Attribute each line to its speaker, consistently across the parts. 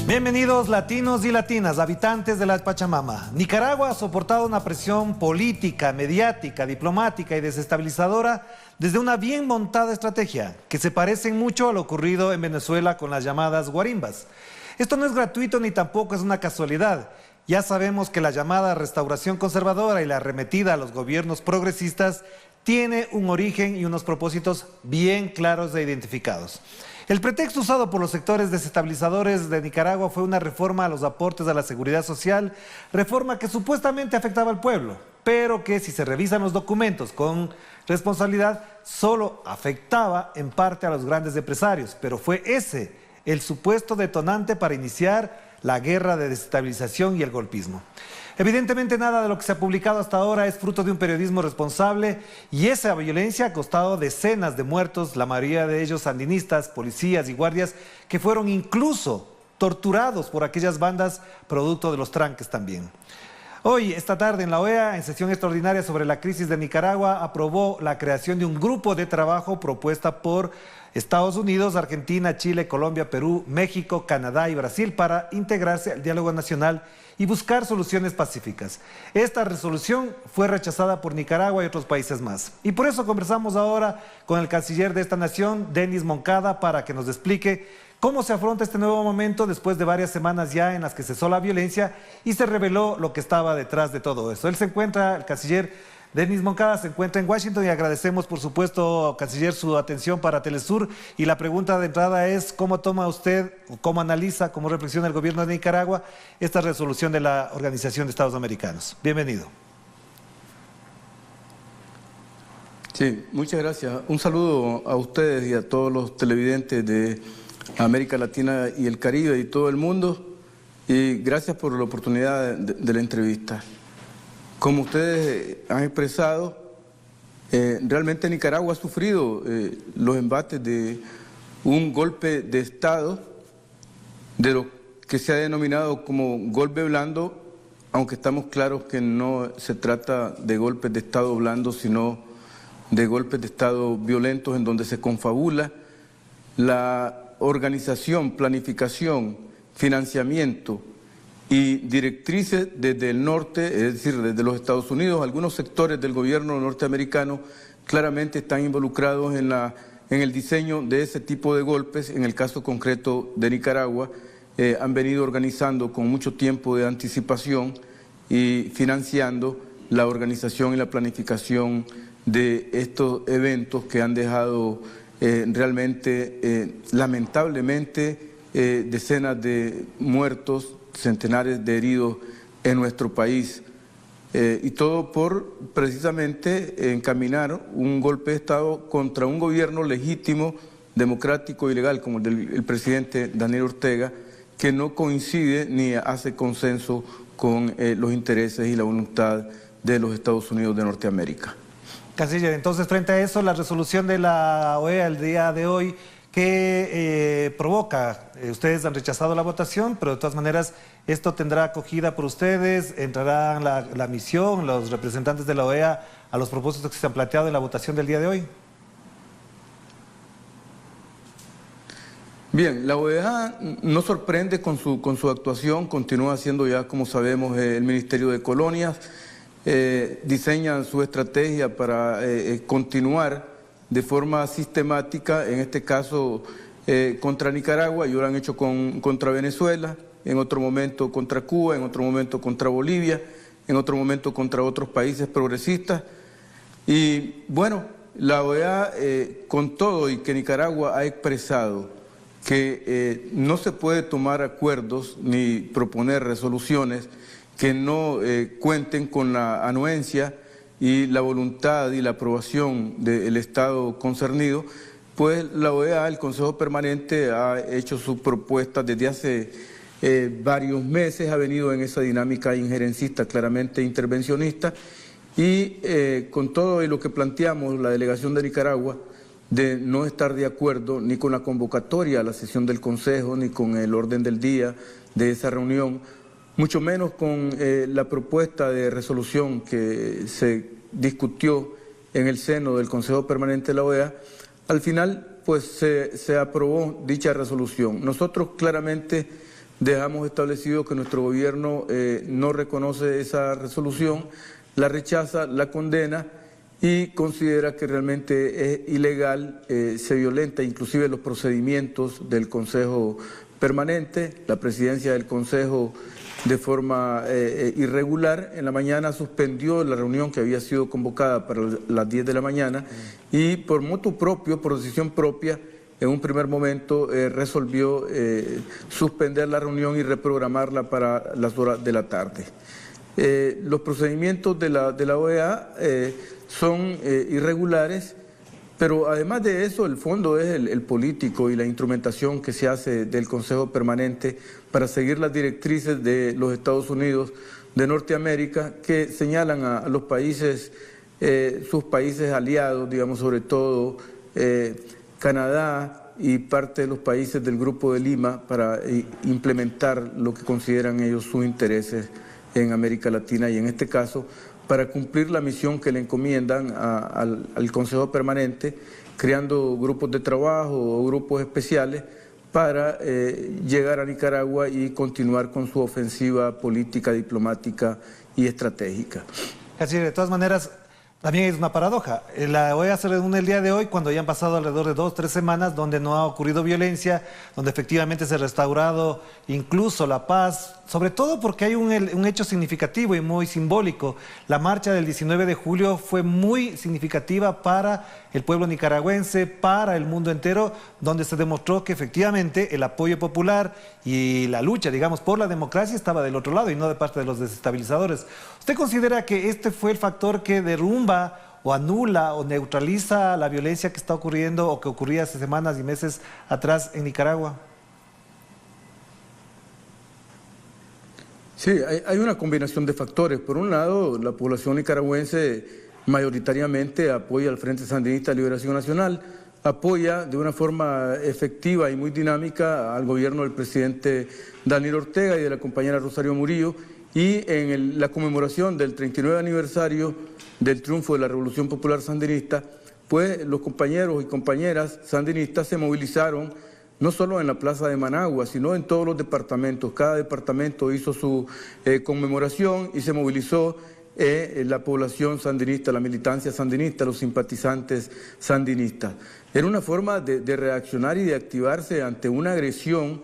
Speaker 1: Bienvenidos latinos y latinas, habitantes de la Pachamama. Nicaragua ha soportado una presión política, mediática, diplomática y desestabilizadora desde una bien montada estrategia que se parece mucho a lo ocurrido en Venezuela con las llamadas guarimbas. Esto no es gratuito ni tampoco es una casualidad. Ya sabemos que la llamada restauración conservadora y la arremetida a los gobiernos progresistas tiene un origen y unos propósitos bien claros e identificados. El pretexto usado por los sectores desestabilizadores de Nicaragua fue una reforma a los aportes a la seguridad social, reforma que supuestamente afectaba al pueblo, pero que si se revisan los documentos con responsabilidad, solo afectaba en parte a los grandes empresarios, pero fue ese el supuesto detonante para iniciar la guerra de desestabilización y el golpismo. Evidentemente nada de lo que se ha publicado hasta ahora es fruto de un periodismo responsable y esa violencia ha costado decenas de muertos, la mayoría de ellos sandinistas, policías y guardias que fueron incluso torturados por aquellas bandas producto de los tranques también. Hoy, esta tarde en la OEA, en sesión extraordinaria sobre la crisis de Nicaragua, aprobó la creación de un grupo de trabajo propuesta por Estados Unidos, Argentina, Chile, Colombia, Perú, México, Canadá y Brasil para integrarse al diálogo nacional y buscar soluciones pacíficas. Esta resolución fue rechazada por Nicaragua y otros países más. Y por eso conversamos ahora con el canciller de esta nación, Denis Moncada, para que nos explique cómo se afronta este nuevo momento después de varias semanas ya en las que cesó la violencia y se reveló lo que estaba detrás de todo eso. Él se encuentra, el canciller Denis Moncada se encuentra en Washington y agradecemos por supuesto, canciller, su atención para Telesur. Y la pregunta de entrada es, ¿cómo toma usted, cómo analiza, cómo reflexiona el gobierno de Nicaragua esta resolución de la Organización de Estados Americanos? Bienvenido.
Speaker 2: Sí, muchas gracias. Un saludo a ustedes y a todos los televidentes de América Latina y el Caribe y todo el mundo. Y gracias por la oportunidad de la entrevista. Como ustedes han expresado, realmente Nicaragua ha sufrido los embates de un golpe de Estado, de lo que se ha denominado como golpe blando, aunque estamos claros que no se trata de golpes de Estado blando, sino de golpes de Estado violentos en donde se confabula la organización, planificación, financiamiento y directrices desde el norte, es decir, desde los Estados Unidos. Algunos sectores del gobierno norteamericano claramente están involucrados en el diseño de ese tipo de golpes. En el caso concreto de Nicaragua, han venido organizando con mucho tiempo de anticipación y financiando la organización y la planificación de estos eventos que han dejado realmente, lamentablemente, decenas de muertos, centenares de heridos en nuestro país, y todo por precisamente encaminar un golpe de Estado contra un gobierno legítimo, democrático y legal como el del presidente Daniel Ortega, que no coincide ni hace consenso con los intereses y la voluntad de los Estados Unidos de Norteamérica.
Speaker 1: Canciller, entonces frente a eso, la resolución de la OEA el día de hoy, ¿qué provoca? Ustedes han rechazado la votación, pero de todas maneras esto tendrá acogida por ustedes, entrará la misión, los representantes de la OEA a los propósitos que se han planteado en la votación del día de hoy.
Speaker 2: Bien, la OEA no sorprende con su actuación, continúa siendo ya, como sabemos, el Ministerio de Colonias, diseñan su estrategia para continuar de forma sistemática, en este caso contra Nicaragua, y lo han hecho contra Venezuela, en otro momento contra Cuba, en otro momento contra Bolivia, en otro momento contra otros países progresistas. Y bueno, la OEA con todo y que Nicaragua ha expresado que no se puede tomar acuerdos ni proponer resoluciones que no cuenten con la anuencia y la voluntad y la aprobación del Estado concernido, pues la OEA, el Consejo Permanente, ha hecho sus propuestas desde hace varios meses, ha venido en esa dinámica injerencista, claramente intervencionista, y con todo lo que planteamos, la delegación de Nicaragua de no estar de acuerdo ni con la convocatoria a la sesión del Consejo, ni con el orden del día de esa reunión, mucho menos con la propuesta de resolución que se discutió en el seno del Consejo Permanente de la OEA. Al final, pues se aprobó dicha resolución. Nosotros claramente dejamos establecido que nuestro gobierno no reconoce esa resolución, la rechaza, la condena y considera que realmente es ilegal, se violenta inclusive los procedimientos del Consejo Permanente. La presidencia del Consejo, de forma irregular, en la mañana suspendió la reunión que había sido convocada para las 10 de la mañana y por motu propio, por decisión propia, en un primer momento resolvió suspender la reunión y reprogramarla para las horas de la tarde. Los procedimientos de la OEA son irregulares, pero además de eso el fondo es el político y la instrumentación que se hace del Consejo Permanente para seguir las directrices de los Estados Unidos de Norteamérica, que señalan a los países, sus países aliados, digamos, sobre todo Canadá y parte de los países del Grupo de Lima, para implementar lo que consideran ellos sus intereses en América Latina y en este caso para cumplir la misión que le encomiendan al Consejo Permanente, creando grupos de trabajo o grupos especiales para llegar a Nicaragua y continuar con su ofensiva política, diplomática y estratégica.
Speaker 1: Así, de todas maneras, también es una paradoja. La OEA se reúne el día de hoy cuando ya han pasado alrededor de 2 o 3 semanas donde no ha ocurrido violencia, donde efectivamente se ha restaurado incluso la paz, sobre todo porque hay un hecho significativo y muy simbólico. La marcha del 19 de julio fue muy significativa para el pueblo nicaragüense, para el mundo entero, donde se demostró que efectivamente el apoyo popular y la lucha, digamos, por la democracia estaba del otro lado y no de parte de los desestabilizadores. ¿Usted considera que este fue el factor que derrumba o anula o neutraliza la violencia que está ocurriendo o que ocurría hace semanas y meses atrás en Nicaragua?
Speaker 2: Sí, hay una combinación de factores. Por un lado, la población nicaragüense mayoritariamente apoya al Frente Sandinista de Liberación Nacional, apoya de una forma efectiva y muy dinámica al gobierno del presidente Daniel Ortega y de la compañera Rosario Murillo, y en la conmemoración del 39 aniversario del triunfo de la Revolución Popular Sandinista, pues los compañeros y compañeras sandinistas se movilizaron no solo en la Plaza de Managua, sino en todos los departamentos. Cada departamento hizo su conmemoración y se movilizó la población sandinista, la militancia sandinista, los simpatizantes sandinistas. Era una forma de reaccionar y de activarse ante una agresión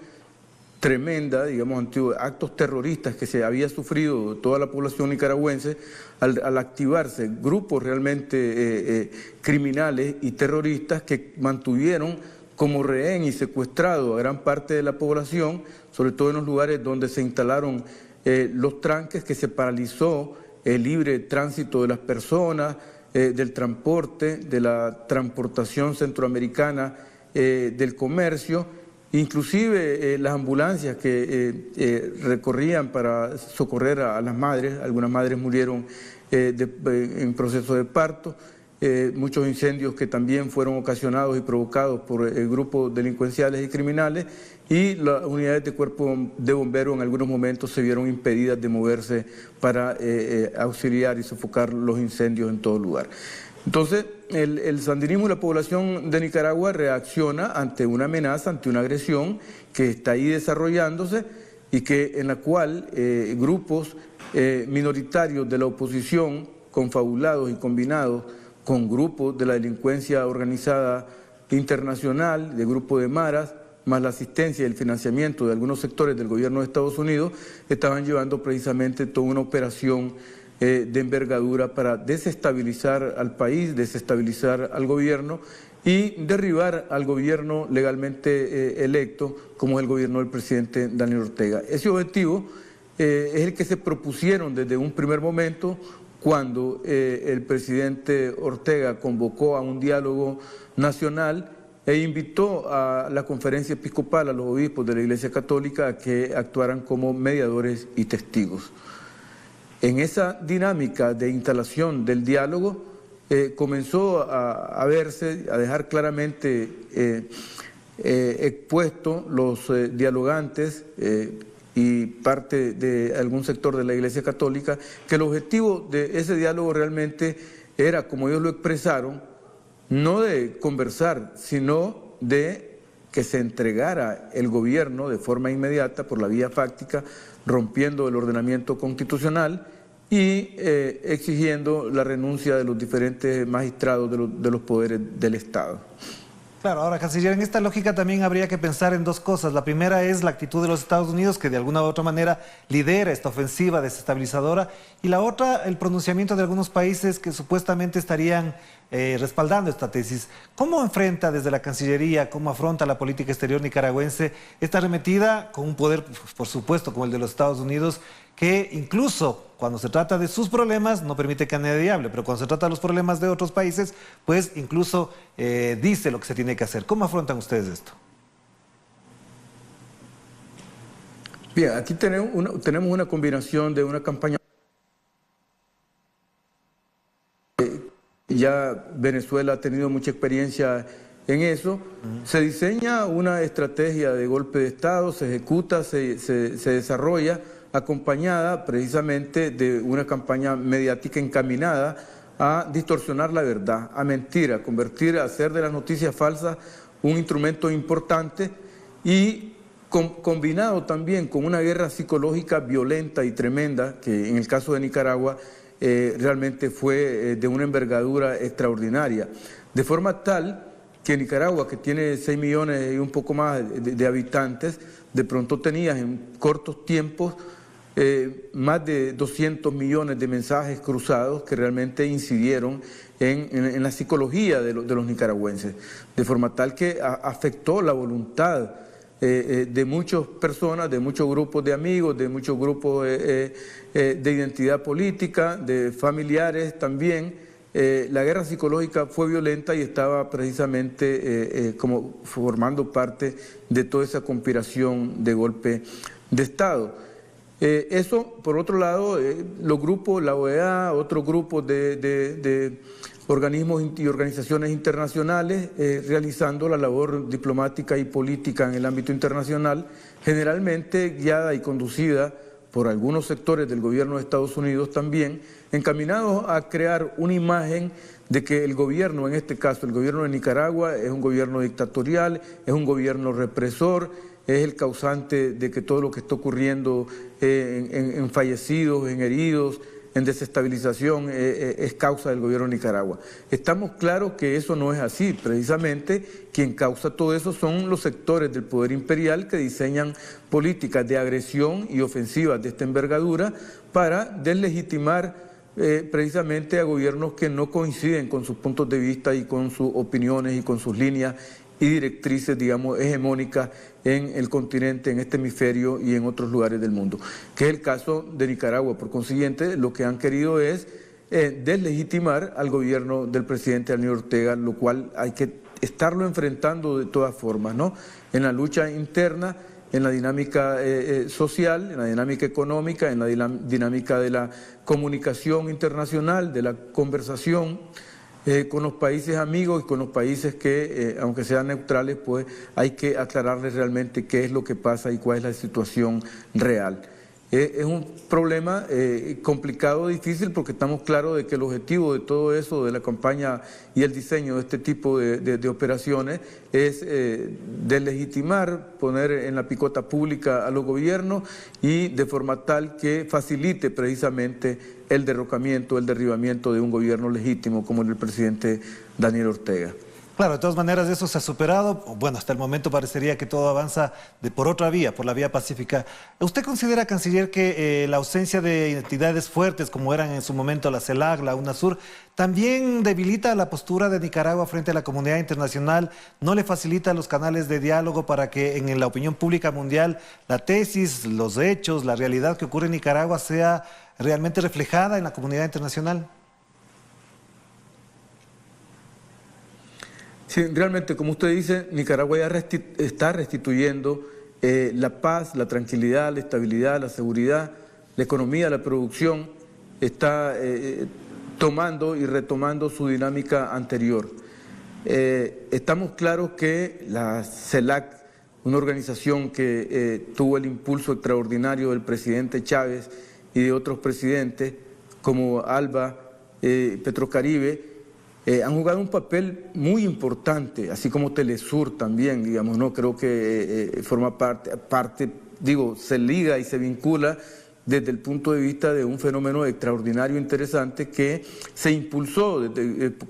Speaker 2: tremenda, digamos, ante actos terroristas que se había sufrido toda la población nicaragüense, al activarse grupos realmente criminales y terroristas que mantuvieron como rehén y secuestrado a gran parte de la población, sobre todo en los lugares donde se instalaron los tranques, que se paralizó el libre tránsito de las personas, del transporte, de la transportación centroamericana, del comercio, inclusive las ambulancias que recorrían para socorrer a las madres. Algunas madres murieron en proceso de parto. Muchos incendios que también fueron ocasionados y provocados por grupos delincuenciales y criminales, y las unidades de cuerpo de bomberos en algunos momentos se vieron impedidas de moverse para auxiliar y sofocar los incendios en todo lugar. Entonces, el sandinismo y la población de Nicaragua reacciona ante una amenaza, ante una agresión que está ahí desarrollándose y en la cual grupos minoritarios de la oposición, confabulados y combinados con grupos de la delincuencia organizada internacional, de grupos de maras, más la asistencia y el financiamiento de algunos sectores del gobierno de Estados Unidos, estaban llevando precisamente toda una operación de envergadura para desestabilizar al país, desestabilizar al gobierno y derribar al gobierno legalmente electo, como es el gobierno del presidente Daniel Ortega. Ese objetivo es el que se propusieron desde un primer momento, cuando el presidente Ortega convocó a un diálogo nacional e invitó a la conferencia episcopal, a los obispos de la Iglesia Católica, a que actuaran como mediadores y testigos. En esa dinámica de instalación del diálogo, comenzó a verse, a dejar claramente expuestos los dialogantes y parte de algún sector de la Iglesia Católica, que el objetivo de ese diálogo realmente era, como ellos lo expresaron, no de conversar, sino de que se entregara el gobierno de forma inmediata por la vía fáctica, rompiendo el ordenamiento constitucional y exigiendo la renuncia de los diferentes magistrados de los poderes del Estado.
Speaker 1: Claro, ahora, canciller, en esta lógica también habría que pensar en dos cosas. La primera es la actitud de los Estados Unidos, que de alguna u otra manera lidera esta ofensiva desestabilizadora, y la otra, el pronunciamiento de algunos países que supuestamente estarían respaldando esta tesis. ¿Cómo enfrenta desde la Cancillería, cómo afronta la política exterior nicaragüense esta arremetida con un poder, por supuesto, como el de los Estados Unidos, que incluso cuando se trata de sus problemas no permite que nadie hable, pero cuando se trata de los problemas de otros países, pues incluso dice lo que se tiene que hacer? ¿Cómo afrontan ustedes esto?
Speaker 2: Bien, aquí tenemos una combinación de una campaña. Ya Venezuela ha tenido mucha experiencia en eso. Se diseña una estrategia de golpe de Estado, se ejecuta, se desarrolla, acompañada precisamente de una campaña mediática encaminada a distorsionar la verdad, a mentir, a convertir, a hacer de las noticias falsas un instrumento importante y combinado también con una guerra psicológica violenta y tremenda, que en el caso de Nicaragua realmente fue de una envergadura extraordinaria, de forma tal que Nicaragua, que tiene 6 millones y un poco más de habitantes, de pronto tenías en cortos tiempos más de 200 millones de mensajes cruzados que realmente incidieron en la psicología de los nicaragüenses, de forma tal que afectó la voluntad de muchas personas, de muchos grupos de amigos, de muchos grupos de identidad política, de familiares también. La guerra psicológica fue violenta y estaba precisamente como formando parte de toda esa conspiración de golpe de Estado. Eso, por otro lado, los grupos, la OEA, otros grupos de organismos y organizaciones internacionales realizando la labor diplomática y política en el ámbito internacional, generalmente guiada y conducida por algunos sectores del gobierno de Estados Unidos también, encaminados a crear una imagen de que el gobierno, en este caso el gobierno de Nicaragua, es un gobierno dictatorial, es un gobierno represor, es el causante de que todo lo que está ocurriendo en fallecidos, en heridos, en desestabilización, es causa del gobierno de Nicaragua. Estamos claros que eso no es así. Precisamente quien causa todo eso son los sectores del poder imperial que diseñan políticas de agresión y ofensivas de esta envergadura para deslegitimar precisamente a gobiernos que no coinciden con sus puntos de vista y con sus opiniones y con sus líneas y directrices, digamos, hegemónicas en el continente, en este hemisferio y en otros lugares del mundo, que es el caso de Nicaragua. Por consiguiente, lo que han querido es deslegitimar al gobierno del presidente Daniel Ortega, lo cual hay que estarlo enfrentando de todas formas, ¿no? En la lucha interna, en la dinámica social, en la dinámica económica, en la dinámica de la comunicación internacional, de la conversación, con los países amigos y con los países que, aunque sean neutrales, pues hay que aclararles realmente qué es lo que pasa y cuál es la situación real. Es un problema complicado, difícil, porque estamos claros de que el objetivo de todo eso, de la campaña y el diseño de este tipo de operaciones, es deslegitimar, poner en la picota pública a los gobiernos y de forma tal que facilite precisamente el derrocamiento, el derribamiento de un gobierno legítimo como el del presidente Daniel Ortega.
Speaker 1: Claro, de todas maneras eso se ha superado. Bueno, hasta el momento parecería que todo avanza por otra vía, por la vía pacífica. ¿Usted considera, canciller, que la ausencia de entidades fuertes como eran en su momento la CELAC, la UNASUR, también debilita la postura de Nicaragua frente a la comunidad internacional? ¿No le facilita los canales de diálogo para que en la opinión pública mundial la tesis, los hechos, la realidad que ocurre en Nicaragua sea realmente reflejada en la comunidad internacional?
Speaker 2: Sí, realmente, como usted dice, Nicaragua ya está restituyendo la paz, la tranquilidad, la estabilidad, la seguridad, la economía, la producción, está tomando y retomando su dinámica anterior. Estamos claros que la CELAC, una organización que tuvo el impulso extraordinario del presidente Chávez y de otros presidentes como ALBA, Petrocaribe, han jugado un papel muy importante, así como Telesur también, digamos, ¿no? Creo que forma parte, se liga y se vincula desde el punto de vista de un fenómeno extraordinario, interesante, que se impulsó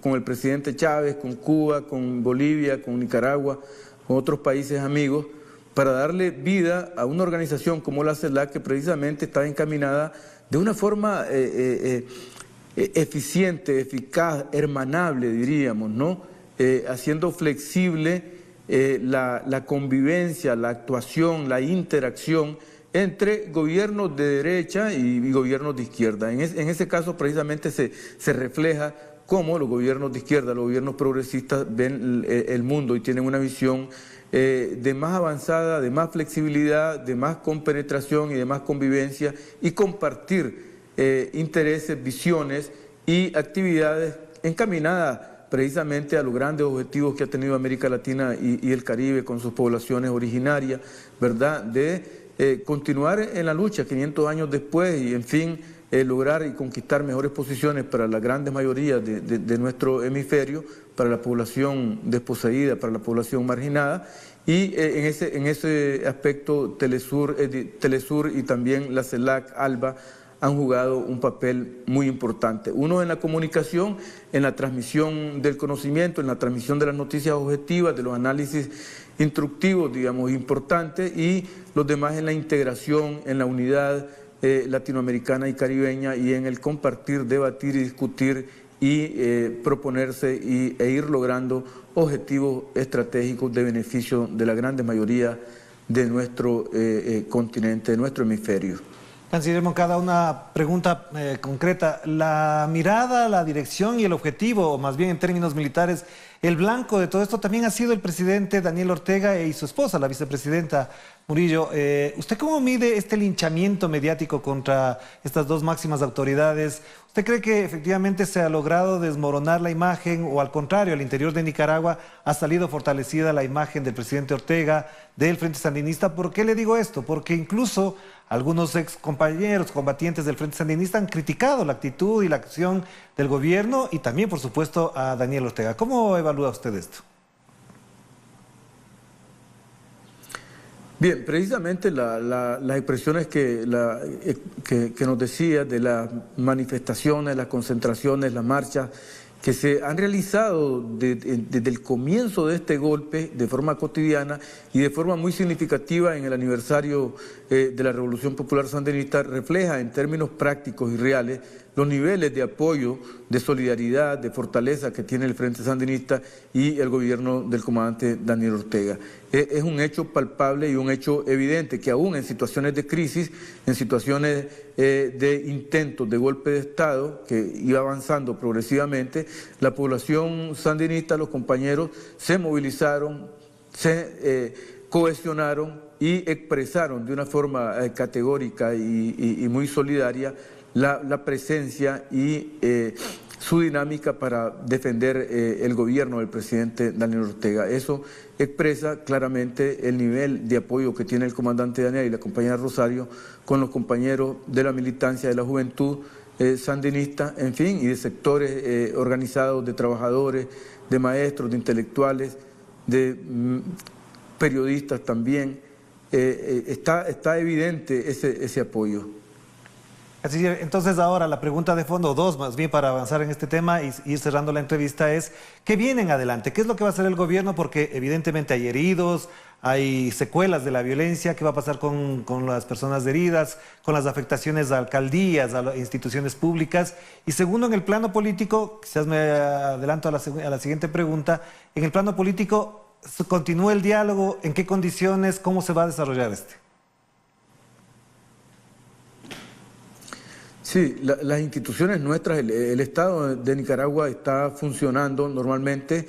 Speaker 2: con el presidente Chávez, con Cuba, con Bolivia, con Nicaragua, con otros países amigos, para darle vida a una organización como la CELAC, que precisamente está encaminada de una forma eficiente, eficaz, hermanable, diríamos, ¿no? Haciendo flexible la convivencia, la actuación, la interacción entre gobiernos de derecha y gobiernos de izquierda. En ese caso precisamente se refleja cómo los gobiernos de izquierda, los gobiernos progresistas ven el mundo y tienen una visión de más avanzada, de más flexibilidad, de más compenetración y de más convivencia y compartir intereses, visiones y actividades encaminadas precisamente a los grandes objetivos que ha tenido América Latina y el Caribe con sus poblaciones originarias, ¿verdad?, de continuar en la lucha 500 años después y, en fin, lograr y conquistar mejores posiciones para la gran mayoría de nuestro hemisferio, para la población desposeída, para la población marginada, y en ese aspecto Telesur y también la CELAC, ALBA, han jugado un papel muy importante. Uno en la comunicación, en la transmisión del conocimiento, en la transmisión de las noticias objetivas, de los análisis instructivos, digamos, importantes, y los demás en la integración, en la unidad latinoamericana y caribeña, y en el compartir, debatir y discutir y proponerse e ir logrando objetivos estratégicos de beneficio de la gran mayoría de nuestro continente, de nuestro hemisferio.
Speaker 1: Canciller Moncada, una pregunta concreta. La mirada, la dirección y el objetivo, o más bien en términos militares, el blanco de todo esto también ha sido el presidente Daniel Ortega y su esposa, la vicepresidenta Murillo. ¿Usted cómo mide este linchamiento mediático contra estas dos máximas autoridades? ¿Usted cree que efectivamente se ha logrado desmoronar la imagen o, al contrario, al interior de Nicaragua ha salido fortalecida la imagen del presidente Ortega, del Frente Sandinista? ¿Por qué le digo esto? Porque incluso algunos ex compañeros combatientes del Frente Sandinista han criticado la actitud y la acción del gobierno y también, por supuesto, a Daniel Ortega. ¿Cómo evalúa usted esto?
Speaker 2: Bien, precisamente las expresiones que nos decía de las manifestaciones, las concentraciones, las marchas que se han realizado desde el comienzo de este golpe de forma cotidiana y de forma muy significativa en el aniversario de la Revolución Popular Sandinista, refleja en términos prácticos y reales los niveles de apoyo, de solidaridad, de fortaleza que tiene el Frente Sandinista y el gobierno del comandante Daniel Ortega. Es un hecho palpable y un hecho evidente que aún en situaciones de crisis, en situaciones de intentos de golpe de Estado que iba avanzando progresivamente, la población sandinista, los compañeros, se movilizaron, se cohesionaron y expresaron de una forma categórica y muy solidaria la presencia y su dinámica para defender el gobierno del presidente Daniel Ortega. Eso expresa claramente el nivel de apoyo que tiene el comandante Daniel y la compañera Rosario con los compañeros de la militancia, de la juventud sandinista, en fin, y de sectores organizados, de trabajadores, de maestros, de intelectuales, de periodistas también. Está evidente ese apoyo.
Speaker 1: Así, entonces ahora la pregunta de fondo, dos más bien para avanzar en este tema y ir cerrando la entrevista, es ¿qué viene en adelante? ¿Qué es lo que va a hacer el gobierno? Porque evidentemente hay heridos, hay secuelas de la violencia. ¿Qué va a pasar con las personas heridas, con las afectaciones a alcaldías, a instituciones públicas? Y segundo, en el plano político, quizás me adelanto a la siguiente pregunta, en el plano político, ¿continúa el diálogo? ¿En qué condiciones? ¿Cómo se va a desarrollar este?
Speaker 2: Sí, las instituciones nuestras, el Estado de Nicaragua está funcionando normalmente,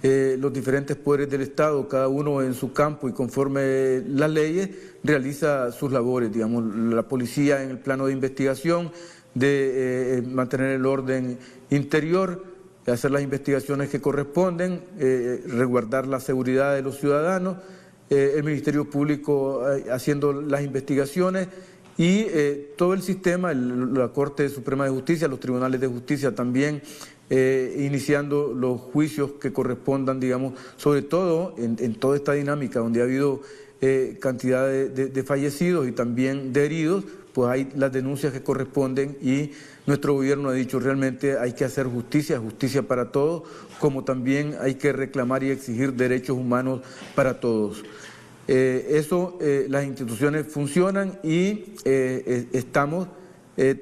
Speaker 2: los diferentes poderes del Estado, cada uno en su campo y conforme las leyes, realiza sus labores, digamos, la policía en el plano de investigación, de mantener el orden Interior, hacer las investigaciones que corresponden, resguardar la seguridad de los ciudadanos, el Ministerio Público haciendo las investigaciones y todo el sistema, la Corte Suprema de Justicia, los tribunales de justicia también, iniciando los juicios que correspondan, digamos, sobre todo en toda esta dinámica donde ha habido cantidad de fallecidos y también de heridos, pues hay las denuncias que corresponden y nuestro gobierno ha dicho realmente hay que hacer justicia, justicia para todos, como también hay que reclamar y exigir derechos humanos para todos. Las instituciones funcionan y estamos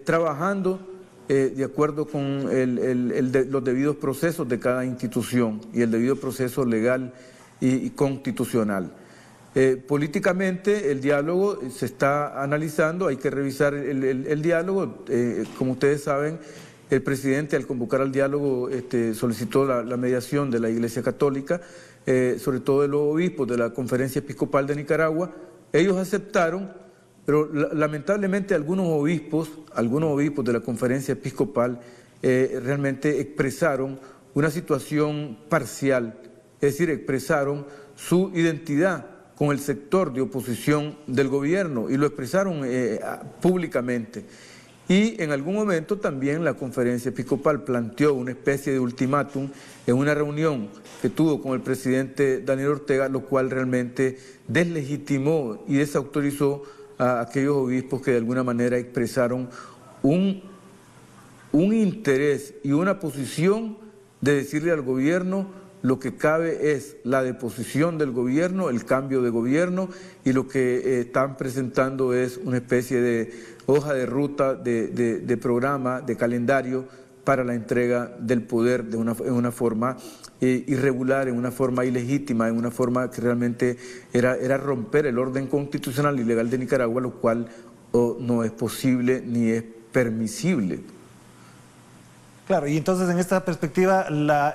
Speaker 2: trabajando de acuerdo con los debidos procesos de cada institución y el debido proceso legal y constitucional. Políticamente el diálogo se está analizando, hay que revisar el diálogo. Como ustedes saben, el presidente al convocar al diálogo solicitó la mediación de la Iglesia Católica, sobre todo de los obispos de la Conferencia Episcopal de Nicaragua. Ellos aceptaron, pero lamentablemente algunos obispos de la Conferencia Episcopal realmente expresaron una situación parcial, es decir, expresaron su identidad con el sector de oposición del gobierno y lo expresaron públicamente. Y en algún momento también la Conferencia Episcopal planteó una especie de ultimátum en una reunión que tuvo con el presidente Daniel Ortega, lo cual realmente deslegitimó y desautorizó a aquellos obispos que de alguna manera expresaron un interés y una posición de decirle al gobierno: lo que cabe es la deposición del gobierno, el cambio de gobierno, y lo que están presentando es una especie de hoja de ruta, de programa, de calendario para la entrega del poder en una forma irregular, en una forma ilegítima, en una forma que realmente era romper el orden constitucional y legal de Nicaragua, lo cual no es posible ni es permisible.
Speaker 1: Claro, y entonces en esta perspectiva,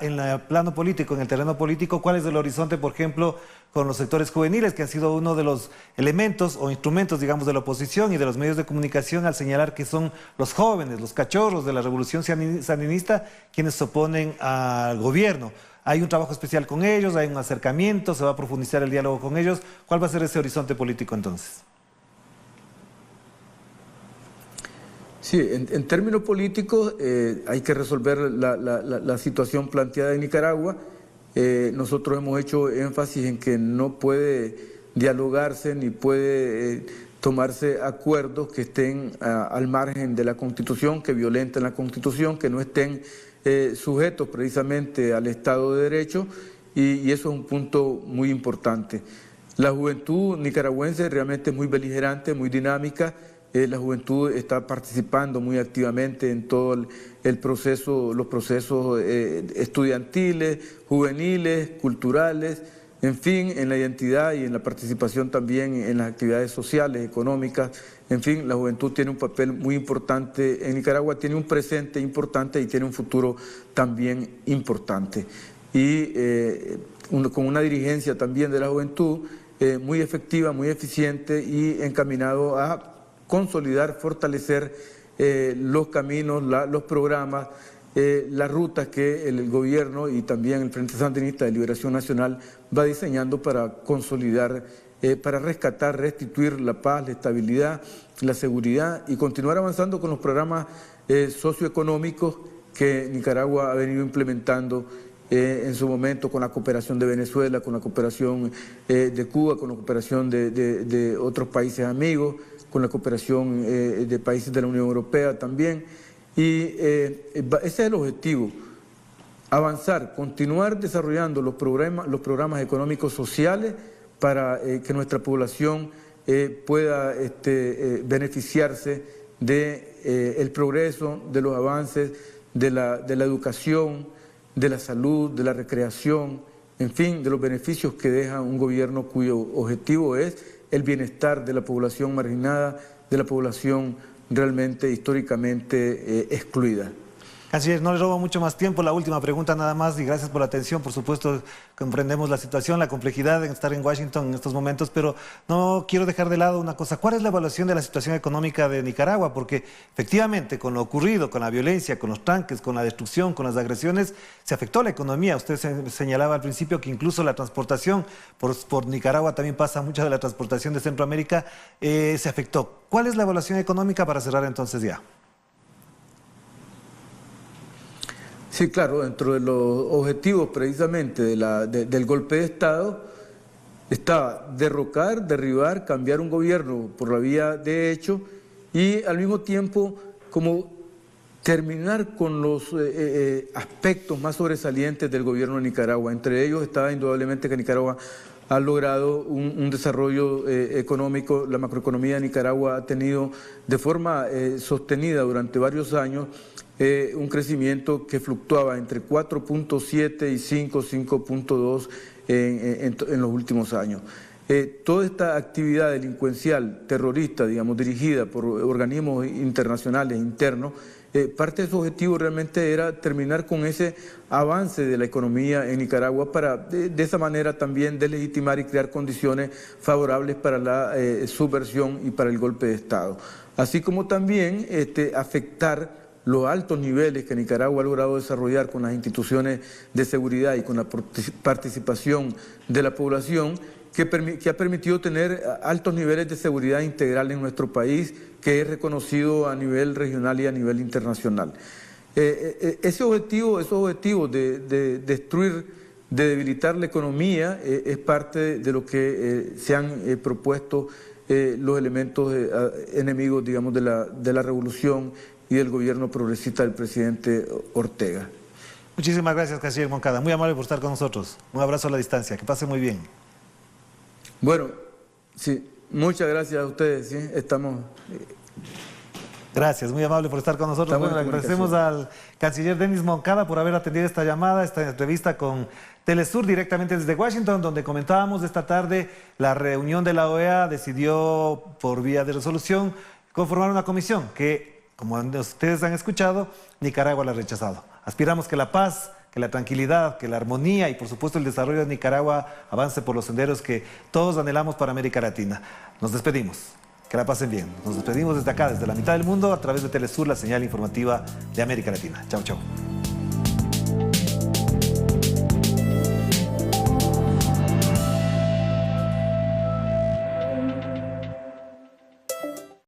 Speaker 1: en el plano político, en el terreno político, ¿cuál es el horizonte, por ejemplo, con los sectores juveniles, que han sido uno de los elementos o instrumentos, digamos, de la oposición y de los medios de comunicación al señalar que son los jóvenes, los cachorros de la revolución sandinista quienes se oponen al gobierno? ¿Hay un trabajo especial con ellos? ¿Hay un acercamiento? ¿Se va a profundizar el diálogo con ellos? ¿Cuál va a ser ese horizonte político entonces?
Speaker 2: Sí, en términos políticos hay que resolver la situación planteada en Nicaragua. Nosotros hemos hecho énfasis en que no puede dialogarse ni puede tomarse acuerdos que estén al margen de la Constitución, que violenten la Constitución, que no estén sujetos precisamente al Estado de Derecho, y eso es un punto muy importante. La juventud nicaragüense realmente es muy beligerante, muy dinámica. La juventud está participando muy activamente en todo el proceso, los procesos estudiantiles, juveniles, culturales, en fin, en la identidad y en la participación también en las actividades sociales, económicas. En fin, la juventud tiene un papel muy importante en Nicaragua, tiene un presente importante y tiene un futuro también importante. Y con una dirigencia también de la juventud muy efectiva, muy eficiente y encaminado a consolidar, fortalecer los caminos, los programas, las rutas que el gobierno y también el Frente Sandinista de Liberación Nacional va diseñando para consolidar, para rescatar, restituir la paz, la estabilidad, la seguridad y continuar avanzando con los programas socioeconómicos que Nicaragua ha venido implementando en su momento, con la cooperación de Venezuela, con la cooperación de Cuba, con la cooperación de otros países amigos, con la cooperación de países de la Unión Europea también. Y ese es el objetivo, avanzar, continuar desarrollando los programas económicos sociales para que nuestra población pueda beneficiarse del progreso, de los avances, de la educación, de la salud, de la recreación, en fin, de los beneficios que deja un gobierno cuyo objetivo es el bienestar de la población marginada, de la población realmente históricamente excluida.
Speaker 1: Canciller, no le robo mucho más tiempo, la última pregunta nada más, y gracias por la atención. Por supuesto, comprendemos la situación, la complejidad de estar en Washington en estos momentos, pero no quiero dejar de lado una cosa. ¿Cuál es la evaluación de la situación económica de Nicaragua? Porque efectivamente, con lo ocurrido, con la violencia, con los tanques, con la destrucción, con las agresiones, se afectó la economía. Usted señalaba al principio que incluso la transportación, por Nicaragua también pasa mucha de la transportación de Centroamérica, se afectó. ¿Cuál es la evaluación económica para cerrar entonces ya?
Speaker 2: Sí, claro, dentro de los objetivos precisamente del golpe de Estado está derrocar, derribar, cambiar un gobierno por la vía de hecho y al mismo tiempo como terminar con los aspectos más sobresalientes del gobierno de Nicaragua. Entre ellos está indudablemente que Nicaragua ha logrado un desarrollo económico, la macroeconomía de Nicaragua ha tenido de forma sostenida durante varios años un crecimiento que fluctuaba entre 4.7 y 5.2 en los últimos años. Toda esta actividad delincuencial, terrorista, digamos, dirigida por organismos internacionales internos, parte de su objetivo realmente era terminar con ese avance de la economía en Nicaragua para de esa manera también deslegitimar y crear condiciones favorables para la subversión y para el golpe de Estado. Así como también afectar los altos niveles que Nicaragua ha logrado desarrollar con las instituciones de seguridad y con la participación de la población, que ha permitido tener altos niveles de seguridad integral en nuestro país, que es reconocido a nivel regional y a nivel internacional. Esos objetivos de destruir, de debilitar la economía, es parte de lo que se han propuesto los elementos enemigos, digamos, de la revolución y del gobierno progresista del presidente Ortega.
Speaker 1: Muchísimas gracias, canciller Moncada. Muy amable por estar con nosotros. Un abrazo a la distancia. Que pase muy bien.
Speaker 2: Bueno, sí, muchas gracias a ustedes. ¿Sí? Estamos...
Speaker 1: Gracias, muy amable por estar con nosotros. Bueno, le agradecemos al canciller Denis Moncada por haber atendido esta llamada, esta entrevista con Telesur directamente desde Washington, donde comentábamos esta tarde la reunión de la OEA decidió por vía de resolución conformar una comisión que, como ustedes han escuchado, Nicaragua la ha rechazado. Aspiramos que la paz, que la tranquilidad, que la armonía y por supuesto el desarrollo de Nicaragua avance por los senderos que todos anhelamos para América Latina. Nos despedimos. Que la pasen bien. Nos despedimos desde acá, desde la mitad del mundo, a través de Telesur, la señal informativa de América Latina. Chao, chao.